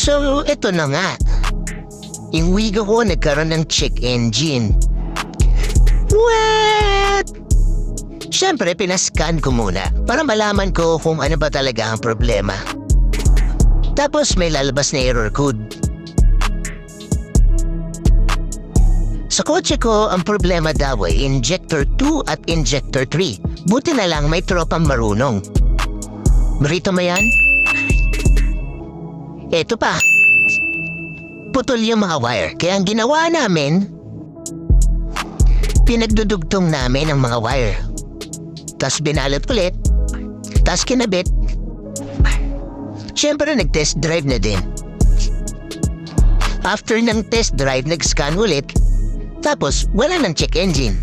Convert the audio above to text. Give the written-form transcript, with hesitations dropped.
So, eto na nga. Yung Wigo ko nagkaroon ng check engine. What? Siyempre, pinascan ko muna para malaman ko kung ano ba talaga ang problema. Tapos may lalabas na error code. Sa kotse ko, ang problema daw ay injector 2 at injector 3. Buti na lang may tropang marunong. Marito mo yan? Eto pa. Putol yung mga wire. Kaya ang ginawa namin, pinagdudugtong namin ang mga wire. Tas binalot ulit. Tas kinabit. Siyempre nag-test drive na din. After ng test drive, nag-scan ulit. Tapos wala ng check engine.